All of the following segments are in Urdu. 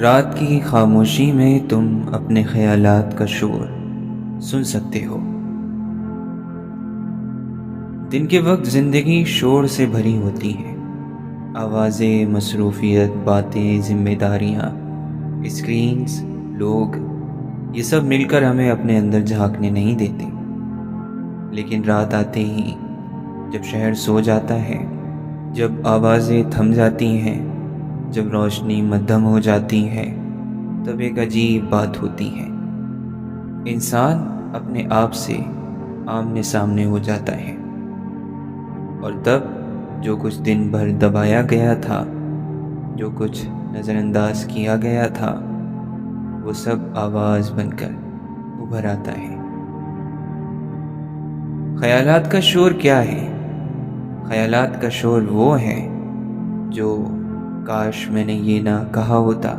رات کی خاموشی میں تم اپنے خیالات کا شور سن سکتے ہو۔ دن کے وقت زندگی شور سے بھری ہوتی ہے، آوازیں، مصروفیت، باتیں، ذمہ داریاں، اسکرینز، لوگ، یہ سب مل کر ہمیں اپنے اندر جھانکنے نہیں دیتے۔ لیکن رات آتے ہی، جب شہر سو جاتا ہے، جب آوازیں تھم جاتی ہیں، جب روشنی مدھم ہو جاتی ہے، تب ایک عجیب بات ہوتی ہے۔ انسان اپنے آپ سے آمنے سامنے ہو جاتا ہے، اور تب جو کچھ دن بھر دبایا گیا تھا، جو کچھ نظر انداز کیا گیا تھا، وہ سب آواز بن کر ابھر آتا ہے۔ خیالات کا شور کیا ہے؟ خیالات کا شور وہ ہے جو کاش میں نے یہ نہ کہا ہوتا،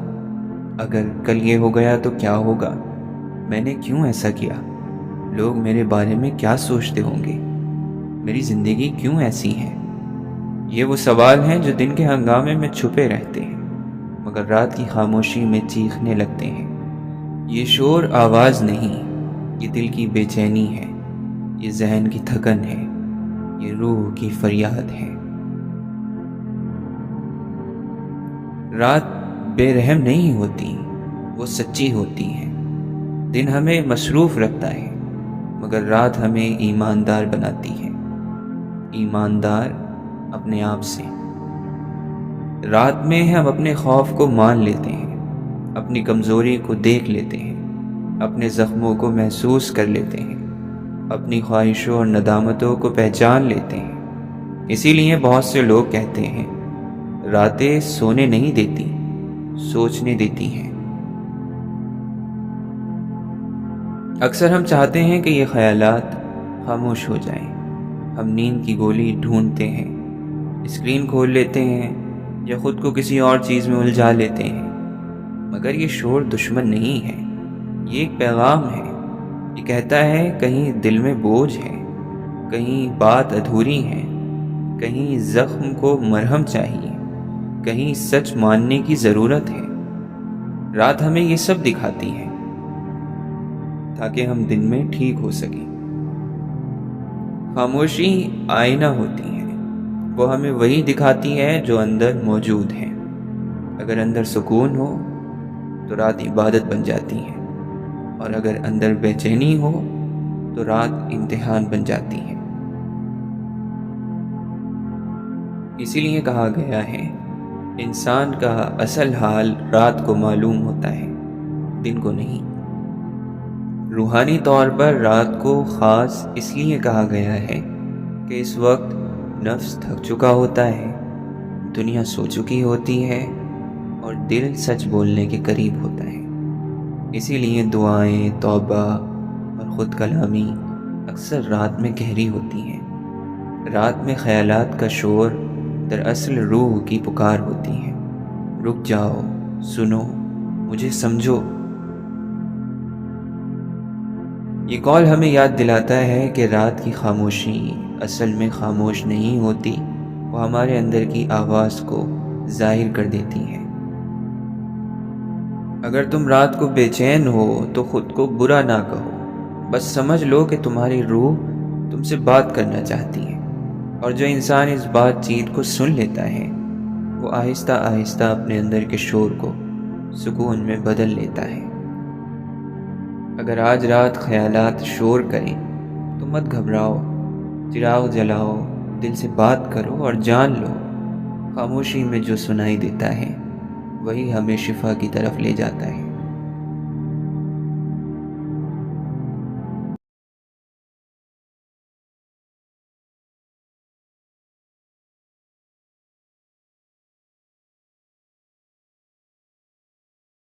اگر کل یہ ہو گیا تو کیا ہوگا، میں نے کیوں ایسا کیا، لوگ میرے بارے میں کیا سوچتے ہوں گے، میری زندگی کیوں ایسی ہے۔ یہ وہ سوال ہیں جو دن کے ہنگامے میں چھپے رہتے ہیں، مگر رات کی خاموشی میں چیخنے لگتے ہیں۔ یہ شور آواز نہیں، یہ دل کی بے چینی ہے، یہ ذہن کی تھکن ہے، یہ روح کی فریاد ہے۔ رات بے رحم نہیں ہوتی، وہ سچی ہوتی ہے۔ دن ہمیں مصروف رکھتا ہے، مگر رات ہمیں ایماندار بناتی ہے، ایماندار اپنے آپ سے۔ رات میں ہم اپنے خوف کو مان لیتے ہیں، اپنی کمزوری کو دیکھ لیتے ہیں، اپنے زخموں کو محسوس کر لیتے ہیں، اپنی خواہشوں اور ندامتوں کو پہچان لیتے ہیں۔ اسی لیے بہت سے لوگ کہتے ہیں، راتیں سونے نہیں دیتی، سوچنے دیتی ہیں۔ اکثر ہم چاہتے ہیں کہ یہ خیالات خاموش ہو جائیں۔ ہم نیند کی گولی ڈھونڈتے ہیں، اسکرین کھول لیتے ہیں، یا خود کو کسی اور چیز میں الجھا لیتے ہیں۔ مگر یہ شور دشمن نہیں ہے، یہ ایک پیغام ہے۔ یہ کہتا ہے کہیں دل میں بوجھ ہے، کہیں بات ادھوری ہے، کہیں زخم کو مرہم چاہیے، کہیں سچ ماننے کی ضرورت ہے۔ رات ہمیں یہ سب دکھاتی ہے تاکہ ہم دن میں ٹھیک ہو سکیں۔ خاموشی آئینہ ہوتی ہے، وہ ہمیں وہی دکھاتی ہے جو اندر موجود ہے۔ اگر اندر سکون ہو تو رات عبادت بن جاتی ہے، اور اگر اندر بے چینی ہو تو رات امتحان بن جاتی ہے۔ اسی لیے کہا گیا ہے، انسان کا اصل حال رات کو معلوم ہوتا ہے، دن کو نہیں۔ روحانی طور پر رات کو خاص اس لیے کہا گیا ہے کہ اس وقت نفس تھک چکا ہوتا ہے، دنیا سو چکی ہوتی ہے، اور دل سچ بولنے کے قریب ہوتا ہے۔ اسی لیے دعائیں، توبہ اور خود کلامی اکثر رات میں گہری ہوتی ہیں۔ رات میں خیالات کا شور دراصل روح کی پکار ہوتی ہے، رک جاؤ، سنو، مجھے سمجھو۔ یہ قول ہمیں یاد دلاتا ہے کہ رات کی خاموشی اصل میں خاموش نہیں ہوتی، وہ ہمارے اندر کی آواز کو ظاہر کر دیتی ہے۔ اگر تم رات کو بے چین ہو تو خود کو برا نہ کہو، بس سمجھ لو کہ تمہاری روح تم سے بات کرنا چاہتی ہے، اور جو انسان اس بات چیت کو سن لیتا ہے، وہ آہستہ آہستہ اپنے اندر کے شور کو سکون میں بدل لیتا ہے۔ اگر آج رات خیالات شور کریں تو مت گھبراؤ، چراغ جلاؤ، دل سے بات کرو اور جان لو، خاموشی میں جو سنائی دیتا ہے وہی ہمیں شفا کی طرف لے جاتا ہے۔